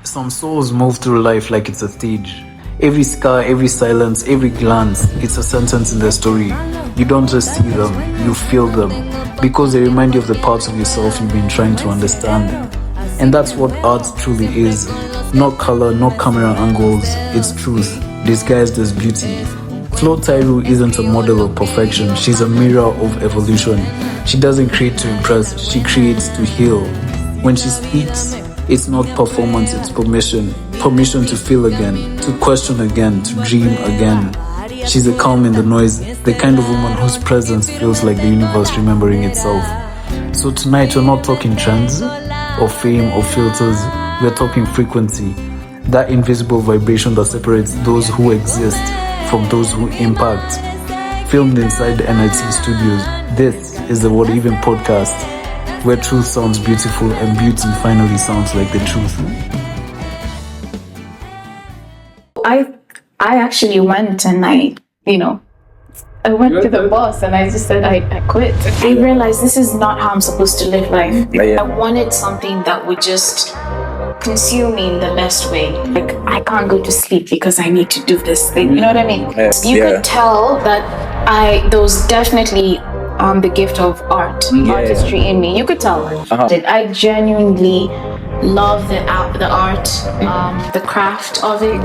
Some souls move through life like it's a stage. Every scar, every silence, every glance, it's a sentence in their story. You don't just see them, you feel them. Because they remind you of the parts of yourself you've been trying to understand. And that's what art truly is. Not color, not camera angles, it's truth, disguised as beauty. Flo Thairu isn't a model of perfection, she's a mirror of evolution. She doesn't create to impress, she creates to heal. When she speaks, it's not performance, it's permission. Permission to feel again, to question again, to dream again. She's a calm in the noise, the kind of woman whose presence feels like the universe remembering itself. So tonight we're not talking trends, or fame, or filters. We're talking frequency. That invisible vibration that separates those who exist from those who impact. Filmed inside the NIT Studios, this is the What Even podcast, where truth sounds beautiful and beauty finally sounds like the truth. I actually went and I went to the boss and I just said I quit. I realized this is not how I'm supposed to live life. I wanted something that would just consume me in the best way. Like, I can't go to sleep because I need to do this thing. You know what I mean? You could tell that there was definitely the gift of artistry in me. You could tell. I genuinely love the art, the craft of it.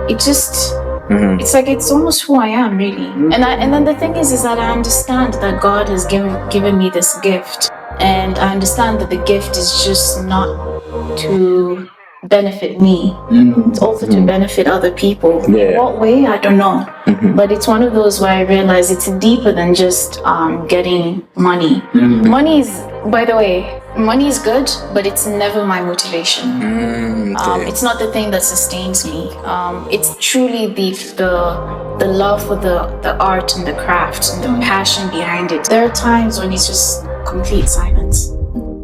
It just, it's like, it's almost who I am, really. And then the thing is that I understand that God has given me this gift, and I understand that the gift is just not to benefit me. It's also to benefit other people. In what way? I don't know. But it's one of those where I realize it's deeper than just getting money. Money is, by the way, money is good, but it's never my motivation. It's not the thing that sustains me. It's truly the love for the art and the craft and the passion behind it. There are times when it's just complete silence.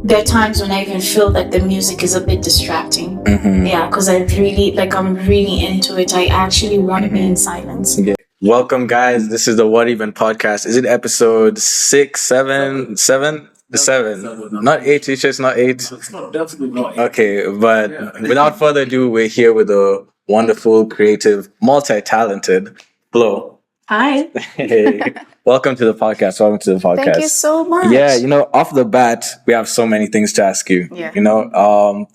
There are times when I even feel like the music is a bit distracting. Because I'm really into it. I actually want to be in silence. Welcome, guys. This is the What Even podcast. Is it episode 6, 7? 7? 7. Not 8, it's just not 8. It's not, definitely not 8. Okay, but without further ado, we're here with a wonderful, creative, multi-talented Flo. Hi. Hey. Welcome to the podcast. Thank you so much. Yeah, off the bat, we have so many things to ask you.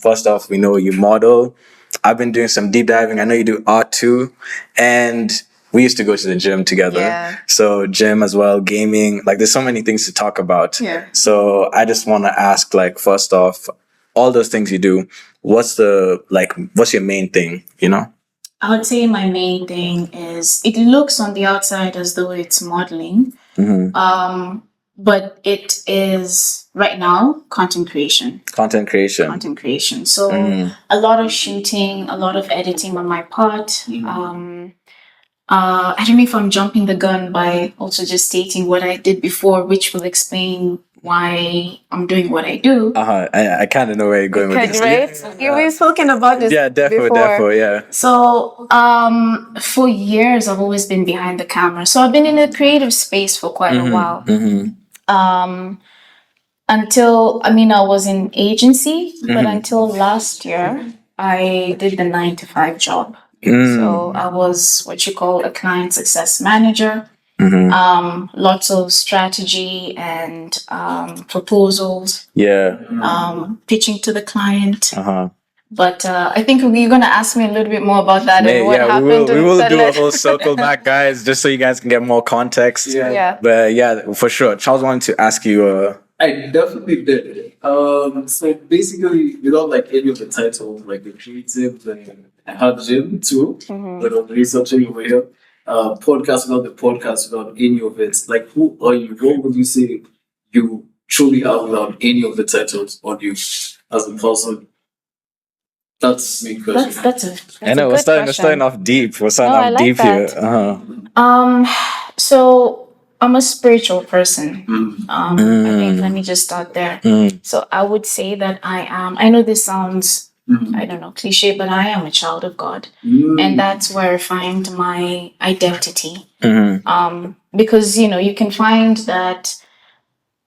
First off, we know you model. I've been doing some deep diving. I know you do art too. And we used to go to the gym together. Yeah. So gym as well, gaming, there's so many things to talk about. Yeah. So I just want to ask, first off, all those things you do, what's your main thing, I would say my main thing is, it looks on the outside as though it's modeling, but it is right now content creation. So a lot of shooting, a lot of editing on my part. I don't know if I'm jumping the gun by also just stating what I did before, which will explain why I'm doing what I do. I kind of know where you're going with this. Right? We've spoken about this definitely, yeah. So, for years, I've always been behind the camera. So I've been in a creative space for quite a while. Until, I was in agency, but until last year, I did the 9-to-5 job. So I was what you call a client success manager. Lots of strategy and proposals. Pitching to the client. But I think you're going to ask me a little bit more about that and what happened. We will do a whole circle back, guys, just so you guys can get more context. But for sure. Charles wanted to ask you. I definitely did. So basically, without any of the titles, the creative, I had gym too, but I'm researching over here. Podcast without the podcast, without any of it. Who are you? What would you say you truly are without any of the titles on you as a person? That's me question. That's I know we're starting off deep. We're starting off deep here. So I'm a spiritual person. I think let me just start there. So I would say that I know this sounds, I don't know, cliche, but I am a child of God. And that's where I find my identity. Because, you can find that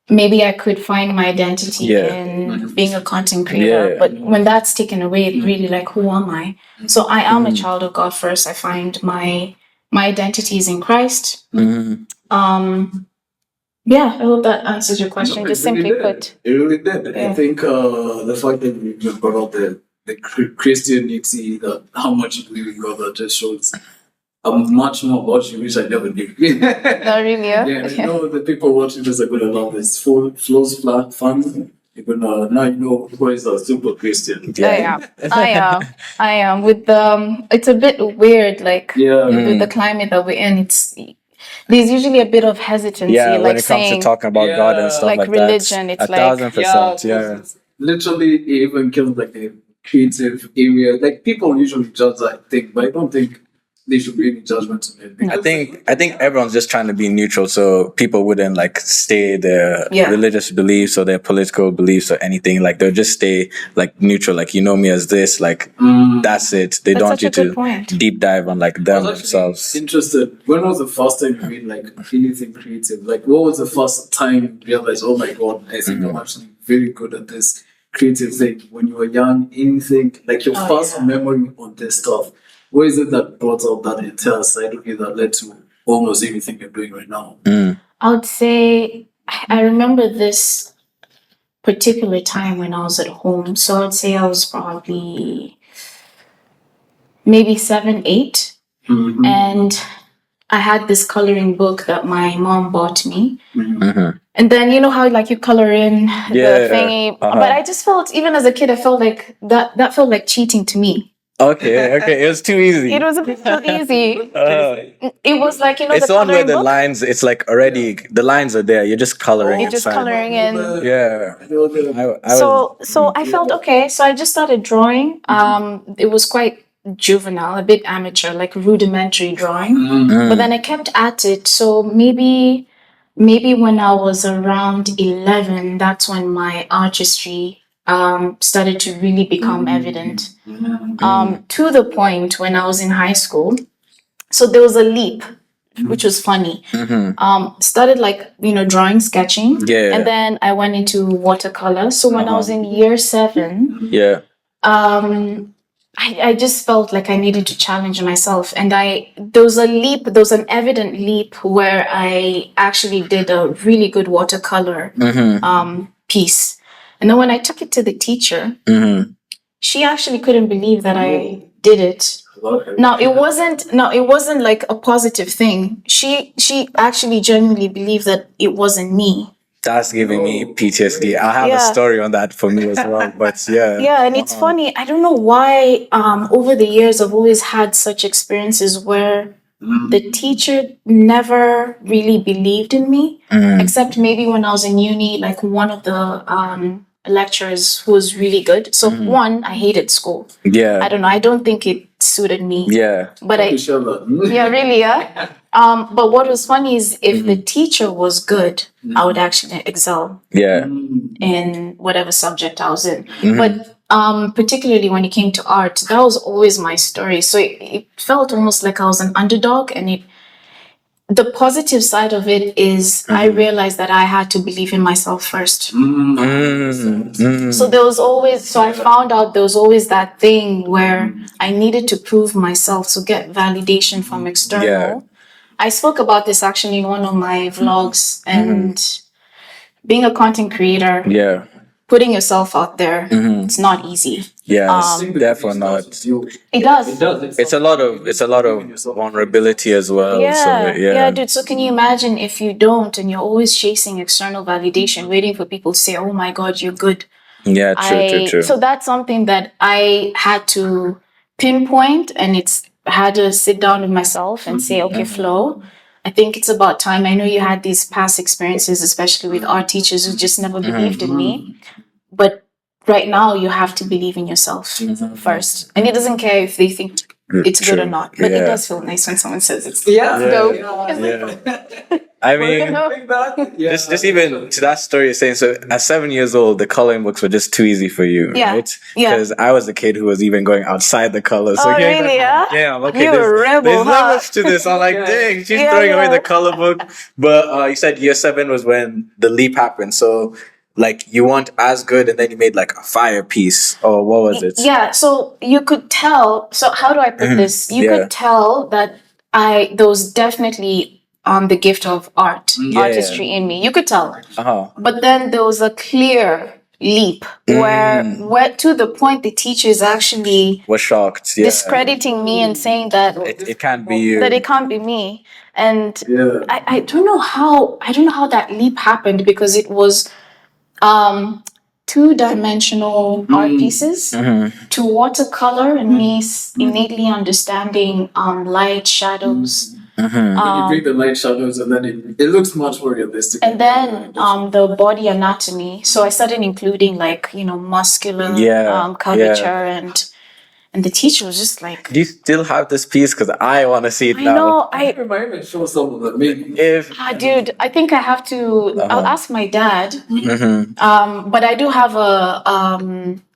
maybe I could find my identity in being a content creator. But when that's taken away, it really like, who am I? So I am a child of God first. I find my identity is in Christ. Yeah, I hope that answers your question. Just simply put. It really did. Yeah. I think the fact that you brought up the Christianity, how much you believe in God, that just shows much more about you, which I never knew. No, really? Yeah, I know the people watching this are going to love this. Flo's fun. Even now you know who is a super Christian. I am. With it's a bit weird, like with the climate that we're in. There's usually a bit of hesitancy, like when it saying, comes to talking about God and stuff like religion. That. It's 1,000%. Literally, it even kills like the creative area. Like people usually judge that thing, but I don't think there should be any judgment on it. I think everyone's just trying to be neutral, so people wouldn't like stay their religious beliefs or their political beliefs or anything. Like they'll just stay like neutral. Like, you know me as this. Like that's it. They don't want you to deep dive on like them themselves. Interested. When was the first time you made like anything creative? Like what was the first time you realized, oh my God, I think I'm actually very good at this creative thing? When you were young, anything like your first memory on this stuff? What is it that brought out that entire side of you that led to almost everything you're doing right now? I would say I remember this particular time when I was at home. So I would say I was probably maybe 7, 8. And I had this coloring book that my mom bought me. And then you know how like you color in the thingy. But I just felt, even as a kid, I felt like that felt like cheating to me. Okay. It was too easy. It was a bit too easy. It was like, you know, it's the one where coloring the book? lines, it's like already, the lines are there. You're just coloring. You're just coloring in. Yeah. So I felt okay. So I just started drawing. It was quite juvenile, a bit amateur, like rudimentary drawing. But then I kept at it. So maybe when I was around 11, that's when my artistry started to really become evident. To the point when I was in high school. So there was a leap, which was funny. Started like, you know, drawing, sketching. And then I went into watercolor. So when I was in year 7, I just felt like I needed to challenge myself. And there was an evident leap where I actually did a really good watercolor piece. And then when I took it to the teacher, she actually couldn't believe that I did it. Now it wasn't like a positive thing. She actually genuinely believed that it wasn't me. That's giving me PTSD. I have a story on that for me as well. But and it's funny. I don't know why. Over the years, I've always had such experiences where the teacher never really believed in me, except maybe when I was in uni. Like one of the lecturers who was really good. So one, I hated school. I don't know. I don't think it suited me. But but what was funny is if the teacher was good, I would actually excel. In whatever subject I was in. But particularly when it came to art, that was always my story. So it felt almost like I was an underdog, and the positive side of it is I realized that I had to believe in myself first. So I found out there was always that thing where I needed to prove myself to get validation from external. I spoke about this actually in one of my vlogs, and being a content creator, putting yourself out there, it's not easy. Definitely not. It does. It's a lot of vulnerability as well. Dude. So can you imagine if you don't, and you're always chasing external validation, waiting for people to say, "Oh my God, you're good." True. So that's something that I had to pinpoint, and I had to sit down with myself and say, "Okay, Flo, I think it's about time. I know you had these past experiences, especially with art teachers who just never believed in me. But right now, you have to believe in yourself first. And it doesn't care if they think it's good or not. But it does feel nice when someone says it's dope. I mean, just even to that story you're saying. So at 7 years old, the coloring books were just too easy for you, right? Because I was the kid who was even going outside the colors. So Really? yeah, I'm okay. You were a rebel, there's huh? limits to this. I'm like, dang, she's throwing away the color book. But you said year 7 was when the leap happened. So like you weren't as good, and then you made like a fire piece, or what was it? Yeah. So you could tell. So how do I put this? You could tell that there was definitely the gift of artistry in me. You could tell. But then there was a clear leap where to the point the teachers actually was shocked, discrediting me and saying that it can't be you, that it can't be me. And I don't know how that leap happened, because it was 2-dimensional art pieces to watercolor, and me innately understanding light, shadows. When you bring the light shadows, and then it looks much more realistic. And then the body anatomy. So I started including muscular curvature, and the teacher was just like, do you still have this piece? Because I want to see it now. I know. I might even show some of them. Maybe. Dude, I think I have to. I'll ask my dad. But I do have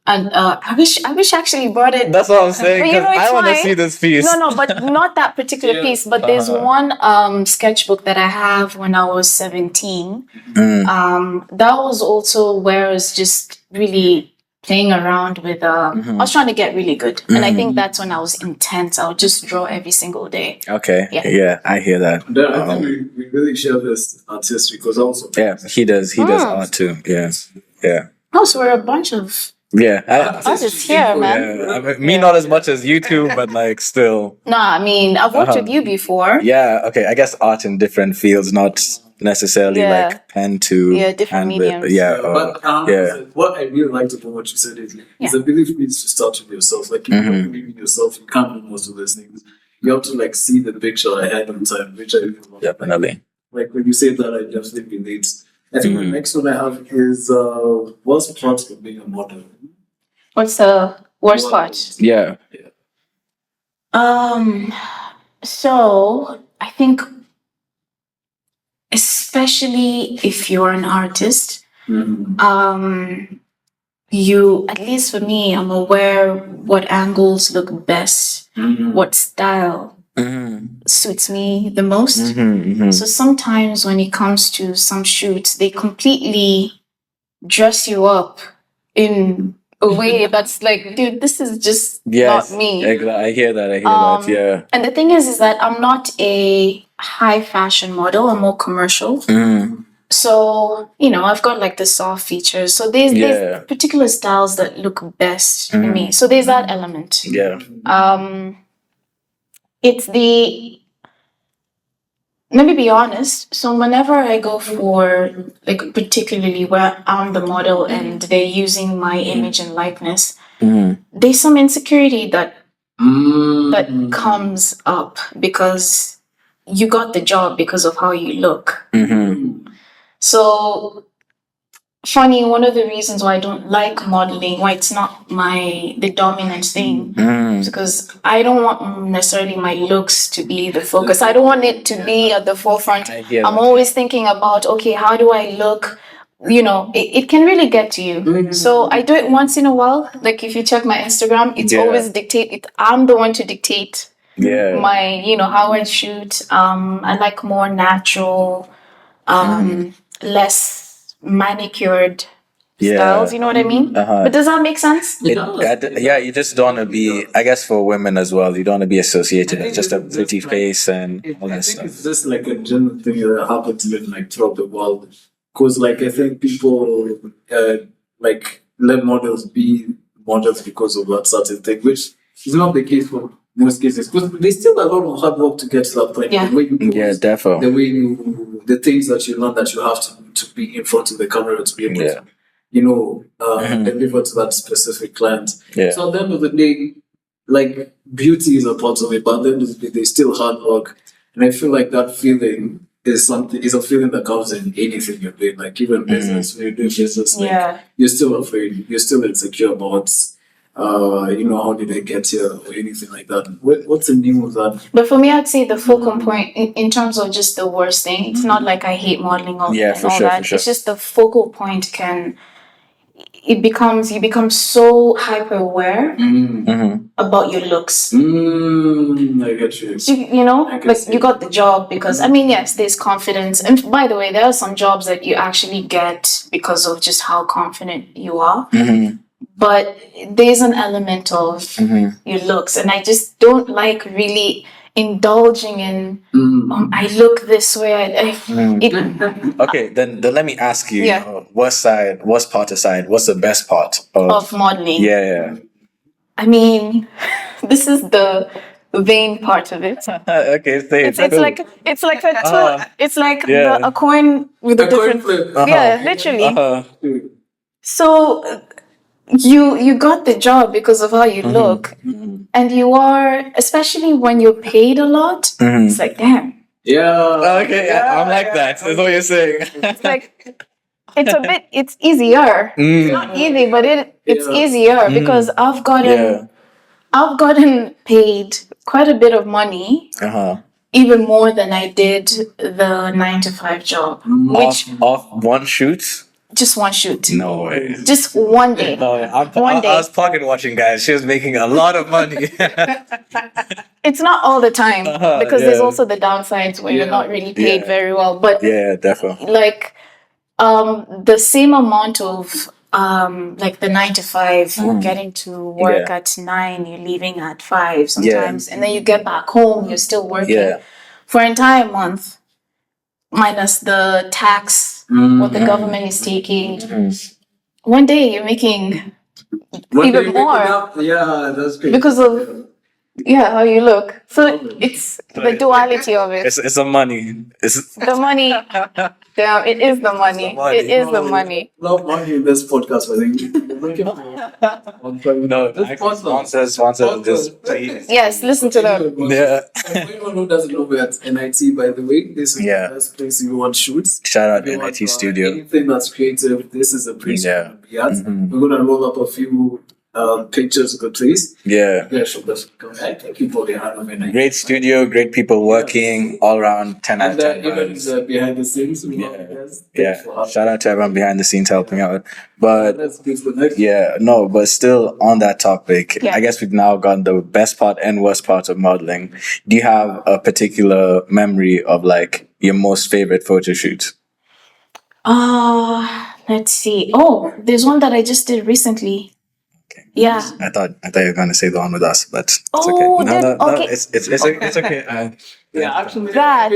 I wish I actually brought it. That's what I'm saying. But, I want to see this piece. No, but not that particular piece. But there's one sketchbook that I have when I was 17. That was also where I was just really playing around with. I was trying to get really good, and I think that's when I was intense. I would just draw every single day. Okay. Yeah, I hear that. I think we really share this artistry, because also he does art too. Yeah. Oh, so we're a bunch of. Artists here, man. I mean, me not as much as you two, but like still. Nah, I mean, I've worked with you before. Yeah, okay. I guess art in different fields, not necessarily like pen to different mediums. What I really liked about what you said is the belief needs to start with yourself. Like if you don't believe in yourself, you can't do most of those things. You have to like see the picture ahead of time, which I really love. Definitely. Like when you say that, I definitely relate. I think the next one I have is what's part of being a model? What's the worst part? Yeah. So I think, especially if you're an artist, you, at least for me, I'm aware what angles look best, what style suits me the most. So sometimes when it comes to some shoots, they completely dress you up in a way that's like, dude, this is just not me. I hear that. And the thing is that I'm not a high fashion model. I'm more commercial. So, I've got like the soft features. So there's particular styles that look best to me. So there's that element. It's let me be honest. So whenever I go for, like, particularly where I'm the model and they're using my image and likeness, there's some insecurity that comes up because you got the job because of how you look. So funny, one of the reasons why I don't like modeling, why it's not the dominant thing, is because I don't want necessarily my looks to be the focus. I don't want it to be at the forefront. I'm always thinking about, okay, how do I look? It can really get to you. So I do it once in a while. Like if you check my Instagram, it's always I'm the one to dictate my, how I shoot. I like more natural, less manicured styles, you know what I mean? But does that make sense? You just don't want to be, I guess for women as well, you don't want to be associated with just a pretty face and all that stuff. It's just like a general thing that happens like throughout the world. Because like I think people like let models be models because of that certain thing, which is not the case for most cases. Because there's still a lot of hard work to get to that point. The way you pose, definitely. The way the things that you learn that you have to be in front of the camera to be able to, deliver to that specific client. So at the end of the day, like beauty is a part of it, but at the end of the day, there's still hard work. And I feel like that feeling is a feeling that comes in anything you're doing, like even business. When you're doing business, you're still afraid, you're still insecure about how did I get here or anything like that. What's the name of that? But for me, I'd say the focal point in terms of just the worst thing. It's not like I hate modeling or Yeah, and for all sure, that. for sure. It's just the focal point you become so hyper aware about your looks. I get you. So, you got the job because yes, there's confidence. And by the way, there are some jobs that you actually get because of just how confident you are. But there's an element of your looks, and I just don't like really indulging in. I look this way. Okay, then let me ask you. Yeah. What's part aside? What's the best part Of modeling. Yeah. I mean, this is the vain part of it. Okay, say it. It's like a tool. It's like Yeah. a coin with a different flip. Yeah, literally. So you got the job because of how you look, and you are, especially when you're paid a lot. It's like, damn. Yeah. Okay, I'm like that. That's what you're saying. It's like it's easier. It's not easy, but it's easier because I've gotten paid quite a bit of money, even more than I did the 9 to 5 job, which off one shoot. just one shoot. No way. Just one day. No, I was pocket watching, guys. She was making a lot of money. It's not all the time because there's also the downsides where you're not really paid very well. But yeah, definitely. like the same amount of like the 9 to 5, getting to work at 9, you're leaving at 5 sometimes, and then you get back home, you're still working for an entire month, minus the tax, what the government is taking. One day you're making even more. Yeah, that's great. Because of how you look. So it's the duality of it. It's the money. It's The money. Yeah, it is the money. It is the money. Love money in this podcast, I think. no, sponsor this, please. Yes, listen to them. Yeah. For anyone who doesn't know, we're at NIT, by the way. This is the best place you want shoots. Shout out If you NIT want, Studio. Anything that's creative, this is a place you want to be at. Mm-hmm. We're going to roll up a few pictures of the place. Yeah. Thank you for the hand of NIT. Great studio, great people working, all around 10 out of 10. Even behind the scenes. Shout out to everyone behind the scenes helping out. But That's good for next. but still on that topic, I guess we've now gotten the best part and worst part of modeling. Do you have a particular memory of like your most favorite photo shoot? Let's see. Oh, there's one that I just did recently. Yeah. I thought you were gonna say the one with us, but it's Oh, okay. No, okay. it's okay. Actually, That.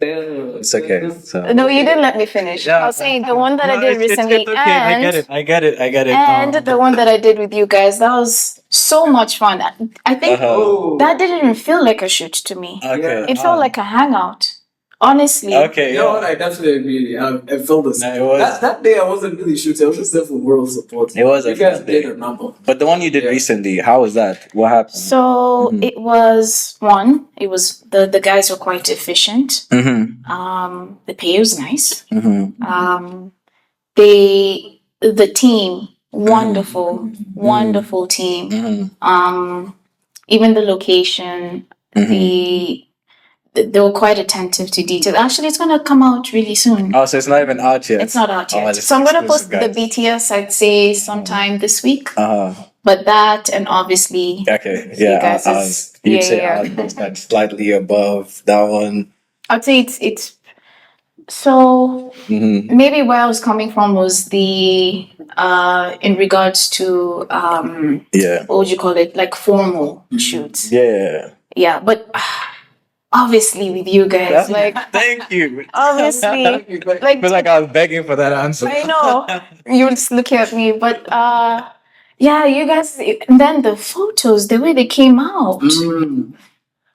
It's okay. So. No, you didn't let me finish. I was saying the one that I did recently, It's okay. I get it. and the one that I did with you guys. That was so much fun. I think that didn't even feel like a shoot to me. Okay. It felt like a hangout. Honestly. Okay. You know what? I definitely agree. I felt the same. That day I wasn't really shooting. I was just there for moral support. It was you a guys fun day. did a number. But the one you did recently, how was that? What happened? So it was the guys were quite efficient. The pay was nice. The team, wonderful team. Even the location, they were quite attentive to detail. Actually, it's gonna come out really soon. Oh, so it's not even out yet. It's not out yet. it's So I'm gonna post exclusive, the guys. BTS, I'd say sometime this week. But that, and obviously, Okay. you Yeah. guys You'd say I was like slightly above that one. I'd say it's so maybe where I was coming from was the in regards to what would you call it, like formal shoots. Yeah, but obviously with you guys, like Thank you. obviously I feel like I was begging for that answer. I know you were just looking at me, but yeah, you guys, and then the photos, the way they came out.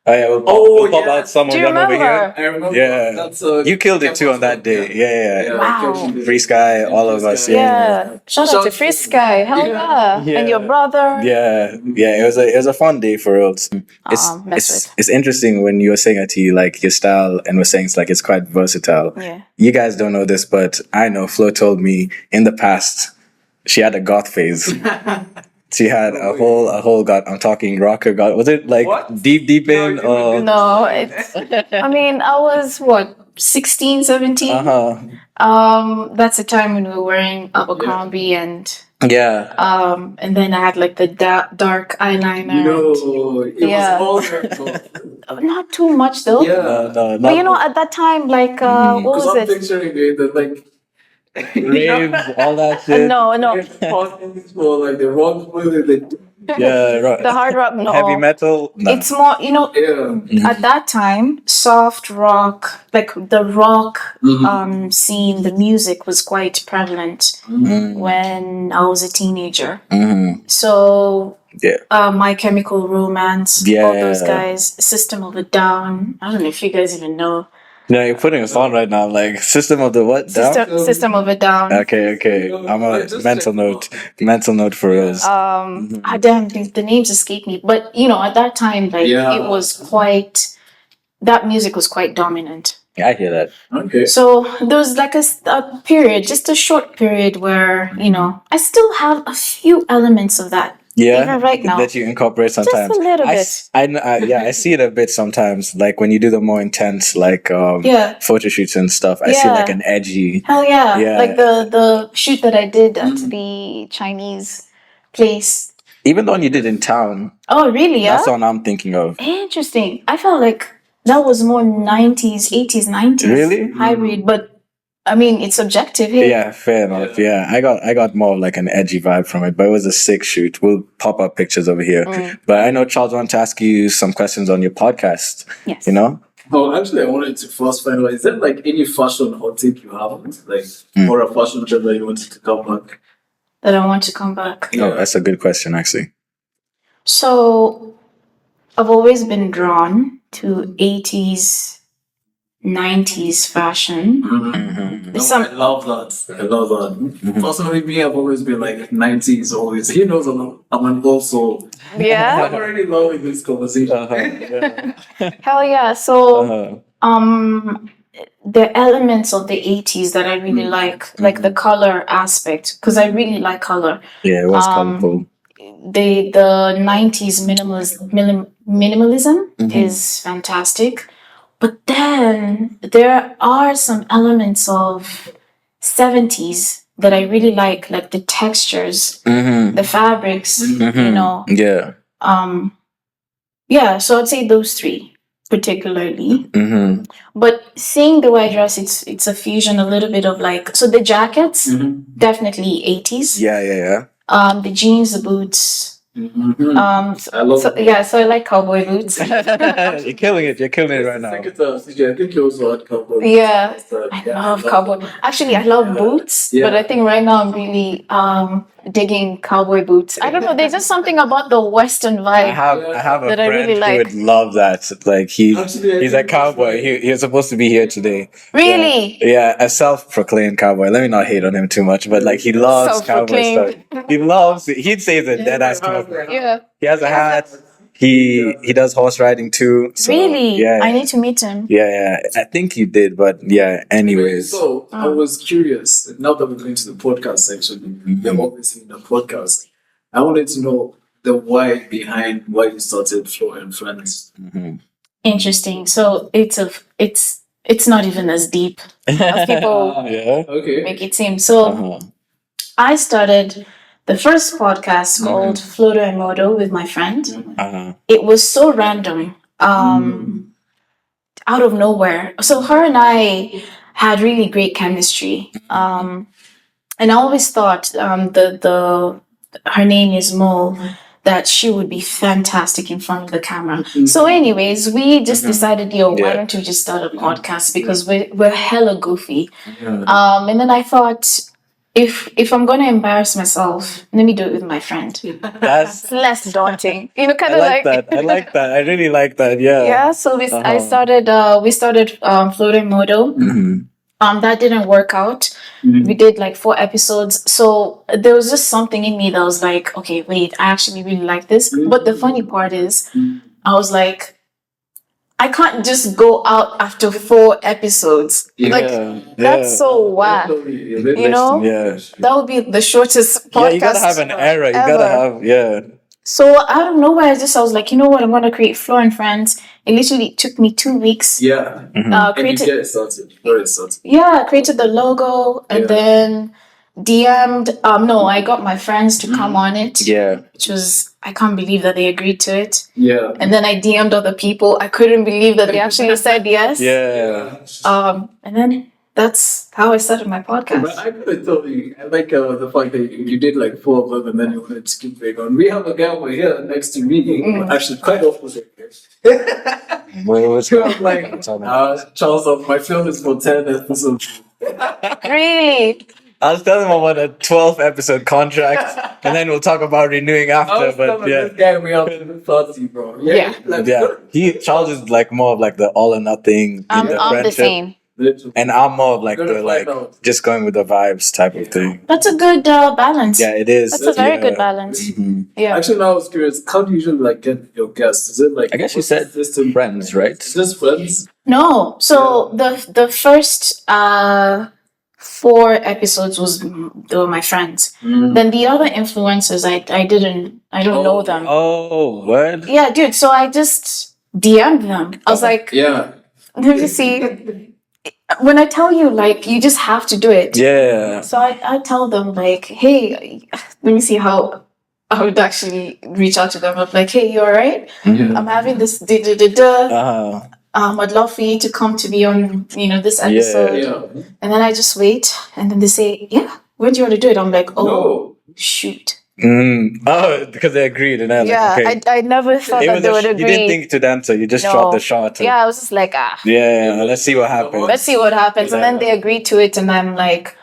We'll pop out some of Do you them over here. remember? I remember. Yeah. That's, You killed it too on that day. Yeah. Wow. Free Sky, all of us. Yeah. Shout out to Free Sky. Hell yeah. And your brother. Yeah. It was a fun day for us. It's interesting when you were saying it to you, like your style, and we're saying it's quite versatile. Yeah. You guys don't know this, but I know Flo told me in the past she had a goth phase. She had a whole god. I'm talking rocker god. Was it like deep in? No, it's. I mean, I was what 16, 17. That's the time when we were wearing Abercrombie and Yeah. and then I had like the dark eyeliner. No, it was all Not too much though. Yeah. No, But you know, at that time, like what Because was I'm it? picturing it that like raves, all that shit. No, for like the rock music. Yeah, the hard rock. No, heavy metal. No. It's more, you know, at that time, soft rock, like the rock scene, the music was quite prevalent when I was a teenager. So, My Chemical Romance, all those guys, System of a Down. I don't know if you guys even know. No, you're putting us on right now. Like System of the what? Down? System of a Down. Okay. I'm a mental note for us. Damn, the names escape me. But you know, at that time, like it was quite. That music was quite dominant. Yeah, I hear that. Okay. So there was like a period, just a short period where, you know, I still have a few elements of that. Yeah, even right now. that you incorporate sometimes. Just a little bit. I see it a bit sometimes. Like when you do the more intense, like photo shoots and stuff. I see like an edgy. Hell yeah. Like the shoot that I did at the Chinese place. Even the one you did in town. Oh really? Yeah. That's the one I'm thinking of. Interesting. I felt like that was more 90s, 80s, 90s. Really? Hybrid, but I mean, it's subjective here. Yeah, fair enough. Yeah, I got more like an edgy vibe from it, but it was a sick shoot. We'll pop up pictures over here. But I know Charles wanted to ask you some questions on your podcast. Yes. You know? Oh, actually, I wanted to first find out, is there like any fashion hot tip you have? Like, or a fashion trend that you wanted to come back? That I want to come back. Oh, that's a good question, actually. So, I've always been drawn to 80s, 90s fashion. I love that. Personally, me, I've always been like 90s always. He knows I'm an old soul. Yeah. I'm already loving this conversation. Hell yeah. So, the elements of the 80s that I really like the color aspect, because I really like color. Yeah, it was colorful. The 90s minimalism is fantastic. But then there are some elements of 70s that I really like the textures, the fabrics, you know. Yeah. So I'd say those three particularly. But seeing the way I dress, it's a fusion, a little bit of like, so the jackets, definitely 80s. Yeah. The jeans, the boots. I love so I like cowboy boots. You're killing it right now. I think you also had cowboy. Yeah, I love cowboy. Actually, I love boots, but I think right now I'm really digging cowboy boots. I don't know. There's just something about the Western vibe. I have a that I friend really like. who would love that. Like he's a cowboy. He was supposed to be here today. Really? Yeah, a self-proclaimed cowboy. Let me not hate on him too much, but like he loves cowboy stuff. He'd say he's a dead ass cowboy. Yeah. He has a hat. He does horse riding too. So, Really? Yeah. I need to meet him. Yeah. I think he did, but yeah. Anyways. So I was curious. Now that we're going to the podcast section, we're obviously in the podcast. I wanted to know the why behind why you started Flo and Friends. Interesting. So it's not even as deep as people make it seem. So I started the first podcast called Flo Thairu with my friend. It was so random, out of nowhere. So her and I had really great chemistry, and I always thought her name is Mo, that she would be fantastic in front of the camera. So, anyways, we just decided, why don't you just start a podcast, because we're hella goofy. And then I thought, if I'm gonna embarrass myself, let me do it with my friend. That's less daunting. You know, kind of like that. I like that. I really like that. Yeah. Yeah. So we started Flo Thairu. That didn't work out. We did like 4 episodes. So there was just something in me that was like, okay, wait, I actually really like this. But the funny part is, I was like, I can't just go out after 4 episodes. That's so whack. You know? That would be the shortest podcast. Yeah, you gotta have an era. You gotta have, So out of nowhere, I was like, you know what? I'm gonna create Flo and Friends. It literally took me 2 weeks. Yeah. Created. Get it started. Very started. Yeah, created the logo and then DM'd. No, I got my friends to come on it. Yeah. Which was, I can't believe that they agreed to it. Yeah. And then I DM'd other people. I couldn't believe that they actually said yes. Yeah. And then that's how I started my podcast. But I could have told you, I like the fact that you did like 4 of them and then you wanted to keep going on. We have a guy over here next to me, actually quite opposite. What's like, Charles, my film is for 10 episodes. Really? I was telling him about a 12-episode contract, and then we'll talk about renewing after. But this guy we have to 30, bro. Yeah. Charles is like more of like the all or nothing. I'm the same. And I'm more of like the just going with the vibes type of thing. That's a good balance. Yeah, it is. That's a very good balance. Mm-hmm. Yeah. Actually, now I was curious. How do you usually like get your guests? Is it like I guess you said friends, right? Just friends. No. So the first 4 episodes they were my friends. Then the other influencers, I don't know them. Oh, what? Yeah, dude. So I just DM'd them. I was like, yeah. Let me see. When I tell you, like, you just have to do it. Yeah. So I tell them, like, hey, let me see how I would actually reach out to them. I'm like, hey, you all right? I'm having this I'd love for you to come to be on, this episode. Yeah. And then I just wait. And then they say, yeah, when do you want to do it? I'm like, shoot. Oh, because they agreed. And I never thought that they would agree. You didn't think to answer. You just shot the shot. Yeah, I was just like, Yeah, let's see what happens. Let's see what happens. And then they agreed to it. And I'm like,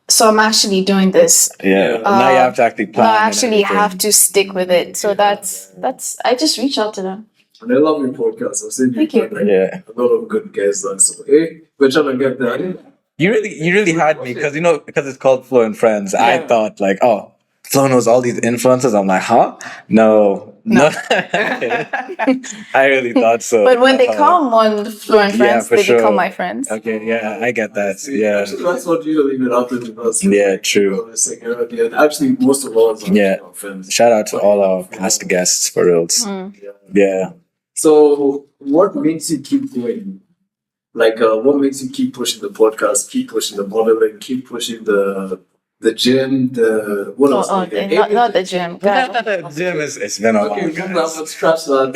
so I'm actually doing this. Yeah. Now you have to actually plan. I actually have to stick with it. So that's I just reach out to them. And I love your podcast. I've seen you a lot of good guests. So, we're trying to get that. You really had me because it's called Flo and Friends. Yeah. I thought like, oh, Flo knows all these influencers. I'm like, huh? No. I really thought so. But when they come on Flo and Friends, they become my friends. Okay, yeah, I get that. Yeah. That's what usually even happens with us. Yeah, true. Actually, most of us are friends. Shout out to all our past guests for reals. Yeah. So, what makes you keep going? Like, what makes you keep pushing the podcast, keep pushing the modeling, keep pushing the gym, what else? Not the gym. The gym it's been a while. Let's scratch that.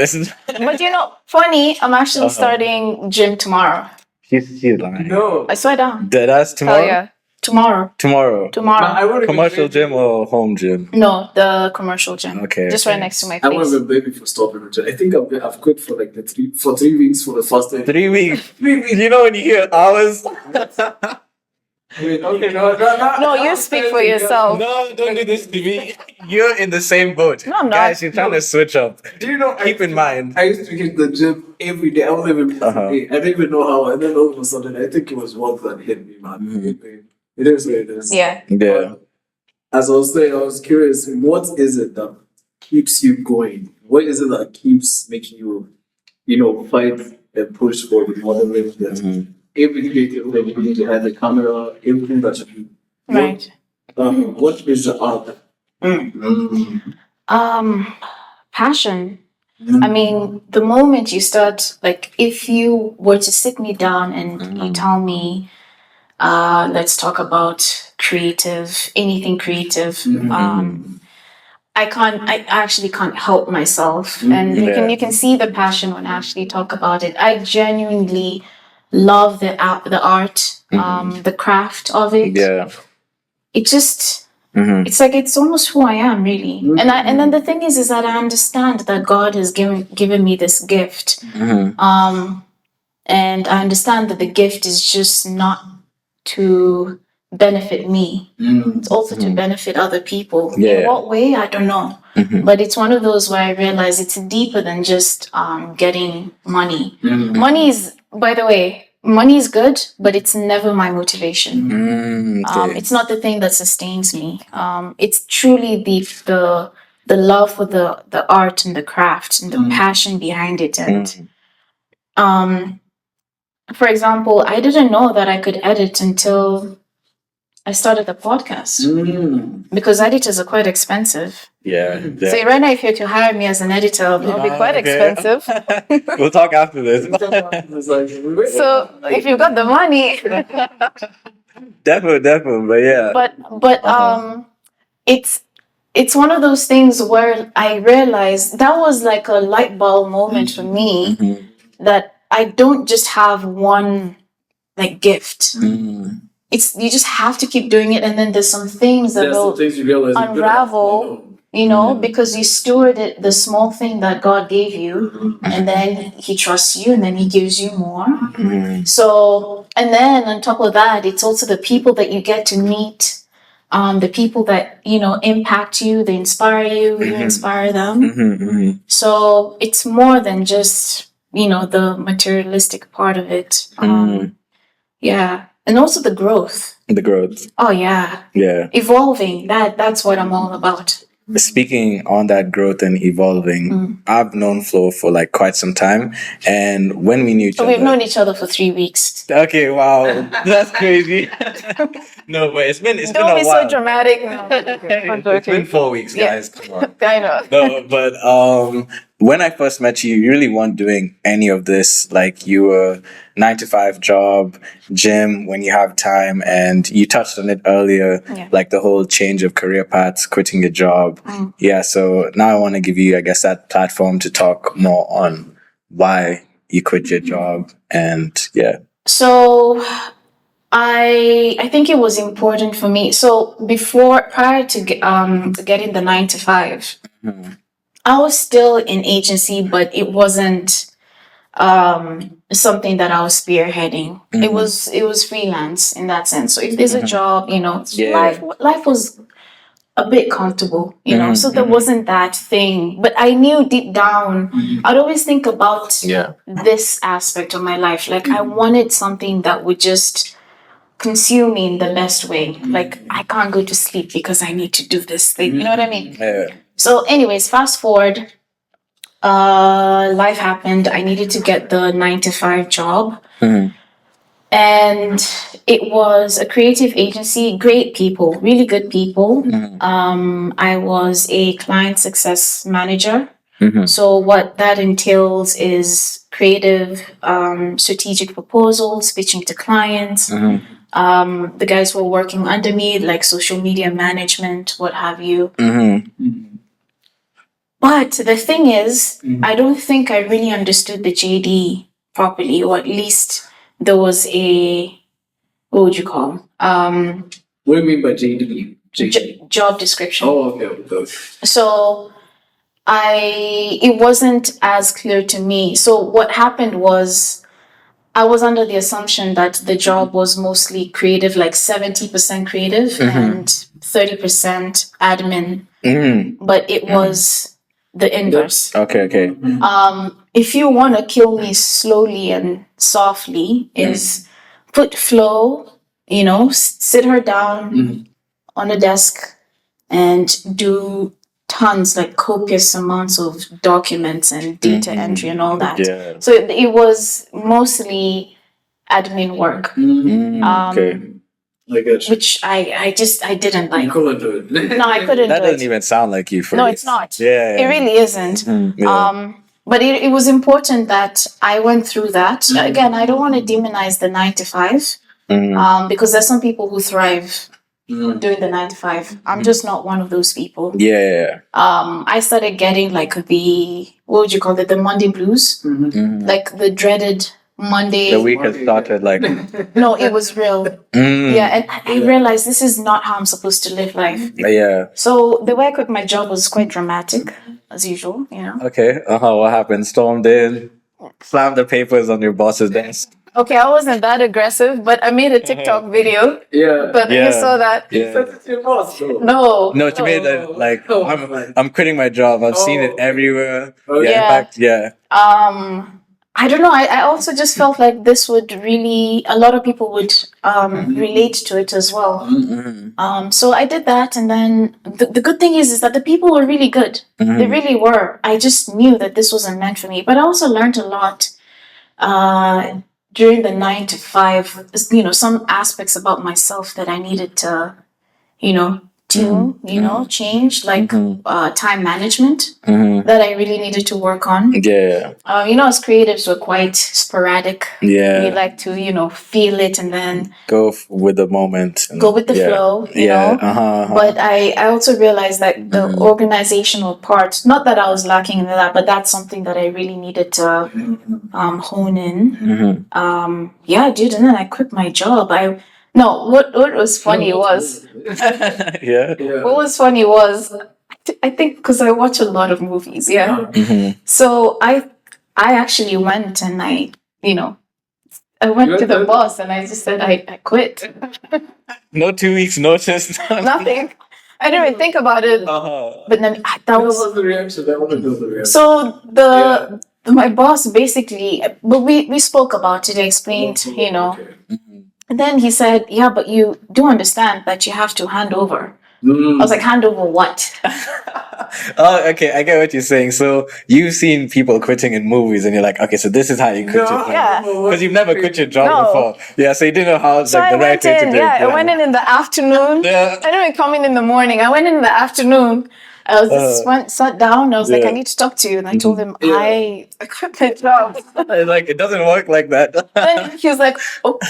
But funny, I'm actually starting gym tomorrow. She's lying. No. I swear down. That's tomorrow? Oh, yeah. Tomorrow. Commercial gym or home gym? No, the commercial gym. Okay. Just right next to my I place. was a baby for stopping the gym. I think I've quit for like 3 weeks for the first day. 3 weeks. 3 weeks. You know when you hear hours? Wait, okay, no, you speak for yourself. No, don't do this to me. You're in the same boat. No, I'm not. Guys, you're trying to switch up. Do you know? Keep in mind. I used to hit the gym every day. I was even I didn't even know how. And then all of a sudden, I think it was work that hit me, man. It is what it is. Yeah. As I was saying, I was curious. What is it that keeps you going? What is it that keeps making you, fight and push for the modeling? Every creative thing, you need to have the camera, everything that you do. Right. What is the art? Passion. I mean, the moment you start, like, if you were to sit me down and you tell me, let's talk about anything creative, I actually can't help myself. And you can see the passion when I actually talk about it. I genuinely love the art, the craft of it. Yeah. It just, it's like, it's almost who I am, really. And then the thing is that I understand that God has given me this gift. And I understand that the gift is just not to benefit me. It's also to benefit other people. In what way? I don't know. But it's one of those where I realize it's deeper than just getting money. Money is, by the way, money is good, but it's never my motivation. It's not the thing that sustains me. It's truly the love for the art and the craft and the passion behind it. And For example, I didn't know that I could edit until I started the podcast because editors are quite expensive. Yeah. So right now, if you're to hire me as an editor, it'll be quite expensive. We'll talk after this. So if you've got the money, Definitely, but yeah. but it's one of those things where I realized that was like a light bulb moment for me that I don't just have one like gift. It's you just have to keep doing it, and then there's some things that will unravel. You know, because you stewarded the small thing that God gave you, and then He trusts you, and then He gives you more. So, and then on top of that, it's also the people that you get to meet, the people that impact you, they inspire you, you inspire them. So it's more than just the materialistic part of it. Yeah, and also the growth. The growth. Oh yeah. Yeah. Evolving. That's what I'm all about. Speaking on that growth and evolving, I've known Flo for like quite some time, and when we knew each other, we've known each other for 3 weeks. Okay, wow, that's crazy. No, but it's been a while. Don't be so dramatic. No, it's been 4 weeks, guys. Yeah. Come on. I know. No, but when I first met you, you really weren't doing any of this. Like you were 9 to 5 job, gym when you have time, and you touched on it earlier, like the whole change of career paths, quitting your job. Yeah, so now I want to give you, I guess, that platform to talk more on why you quit your job, and yeah. So I think it was important for me. So prior to getting the 9 to 5, I was still in agency, but it wasn't something that I was spearheading. It was freelance in that sense. So if there's a job, life was a bit comfortable, so there wasn't that thing. But I knew deep down, I'd always think about this aspect of my life. Like I wanted something that would just consume me in the best way. Like I can't go to sleep because I need to do this thing. You know what I mean? Yeah. So anyways, fast forward, life happened. I needed to get the 9 to 5 job. And it was a creative agency, great people, really good people. I was a client success manager. So what that entails is creative, strategic proposals, pitching to clients. The guys were working under me, like social media management, what have you. But the thing is, I don't think I really understood the JD properly, or at least there was what would you call? What do you mean by JD? Job description. Oh, okay. So it wasn't as clear to me. So what happened was I was under the assumption that the job was mostly creative, like 70% creative and 30% admin. But it was the inverse. Okay. If you want to kill me slowly and softly, is put Flo, sit her down on a desk and do tons, like copious amounts of documents and data entry and all that. Yeah. So it was mostly admin work. Okay. Which I didn't like. You couldn't do it. No, I couldn't That do it. doesn't even sound like you. No, it's not. Yeah. It really isn't. But it was important that I went through that. Again, I don't want to demonize the 9 to 5 because there's some people who thrive doing the 9 to 5. I'm just not one of those people. Yeah. I started getting like what would you call it? The Monday blues, like the dreaded Monday. The week has started like. No, it was real. Yeah, and I realized this is not how I'm supposed to live life. Yeah. So the way I quit my job was quite dramatic, as usual. Okay. What happened? Stormed in, slammed the papers on your boss's desk. Okay, I wasn't that aggressive, but I made a TikTok video. Yeah. But you saw that. Yeah. That's your boss, though. No, she made it like I'm quitting my job. I've seen it everywhere. Okay. Yeah. In fact, yeah. I don't know. I also just felt like this would really, a lot of people would relate to it as well. So I did that, and then the good thing is that the people were really good. They really were. I just knew that this wasn't meant for me, but I also learned a lot. during the 9 to 5, some aspects about myself that I needed to, tune, change, like time management that I really needed to work on. Yeah. As creatives, we're quite sporadic. Yeah. We like to, feel it and then go with the moment. Go with the flow, you know. But I also realized that the organizational part, not that I was lacking in that, but that's something that I really needed to hone in. Yeah, dude, and then I quit my job. What was funny was what was funny was I think because I watch a lot of movies, so I actually went and I went to the boss and I just said I quit. No 2 weeks notice. Nothing. I didn't even think about it. But then that was the reaction. I want to know the reaction. so my boss basically, but we spoke about it. I explained, and then he said, "Yeah, but you do understand that you have to hand over." I was like, "Hand over what?" Oh, okay, I get what you're saying. So you've seen people quitting in movies, and you're like, okay, so this is how you quit your job. Yeah. Because you've never quit your job before. Yeah, so you didn't know how it's So like I the right went way to in, do it. I went in the afternoon. Yeah. I didn't even come in the morning. I went in the afternoon. I was just sat down. I was like, I need to talk to you. And I told him, I quit my job. Like, it doesn't work like that. Then he was like,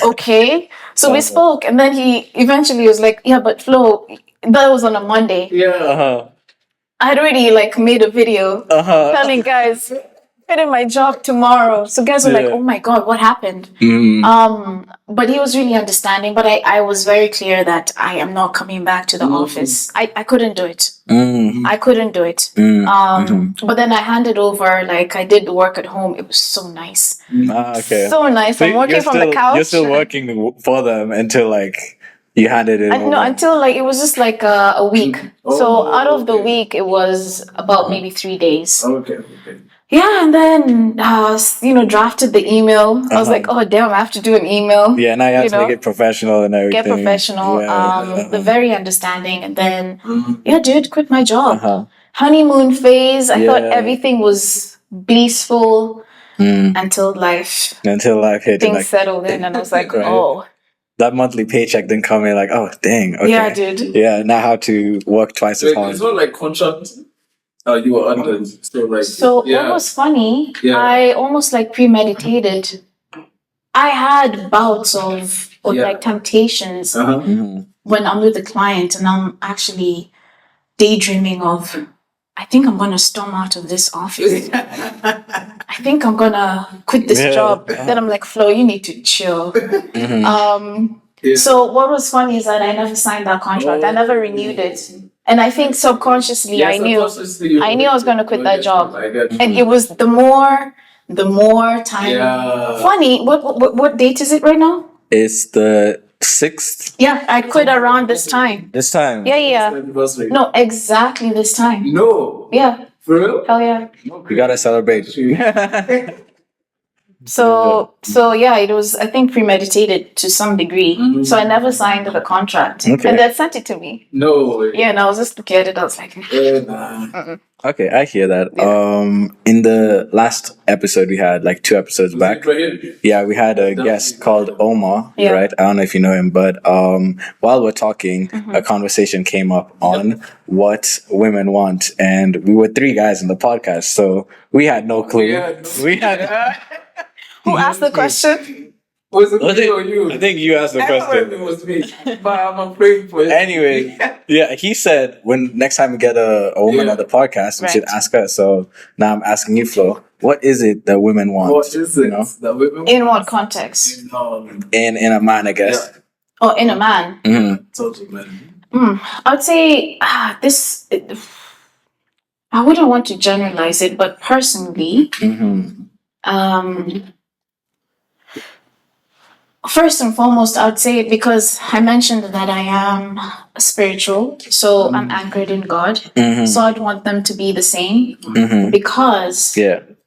okay. So we spoke. And then he eventually was like, yeah, but Flo, that was on a Monday. Yeah. I had already made a video telling guys, quitting my job tomorrow. So guys were like, oh my God, what happened? But he was really understanding. But I was very clear that I am not coming back to the office. I couldn't do it. I couldn't do it. But then I handed over, I did work at home. It was so nice. Okay. So nice. So I'm working from the couch. You're still working for them until you handed it over. No, until it was just a week. So out of the week, it was about maybe 3 days. Okay. Yeah, and then drafted the email. I was like, oh damn, I have to do an email. Yeah, now you have to make it professional and everything. Get professional. The very understanding, and then dude, quit my job. Honeymoon phase. I thought everything was blissful until life hit. Things settled in, and I was like, oh. That monthly paycheck didn't come in oh dang. Okay. Yeah, dude. Yeah, now I have to work twice as hard. It's not like contract. You were under. So what was funny? I almost premeditated. I had bouts of temptations when I'm with the client, and I'm actually daydreaming of, I think I'm gonna storm out of this office. I think I'm gonna quit this job. Then I'm like, Flo, you need to chill. So what was funny is that I never signed that contract. I never renewed it. And I think subconsciously I knew I was gonna quit that job. And it was the more time. Funny, what date is it right now? It's the 6th. Yeah, I quit around this time. This time. Yeah. No, exactly this time. No. Yeah. For real? Hell yeah. You gotta celebrate. So yeah, it was, I think, premeditated to some degree. So I never signed the contract. Okay. And they sent it to me. No way. Yeah, and I was just looking at it, I was like, Okay, I hear that. In the last episode we had, 2 episodes back, yeah, we had a guest called Omar, right? I don't know if you know him, but while we're talking, a conversation came up on what women want, and we were 3 guys in the podcast, so we had no clue. We had. Who asked the question? Was it me or you? I think you asked the I question. thought it was me, but I'm afraid for it. Anyway, yeah, he said when next time we get a woman on the podcast, we should ask her. So now I'm asking you, Flo, what is it that women want? What is it that women want? In what context? In a man, I guess. Yeah. Oh, in a man. Totally, man. I would say this. I wouldn't want to generalize it, but personally, first and foremost, I would say, because I mentioned that I am spiritual, so I'm anchored in God. So I'd want them to be the same, because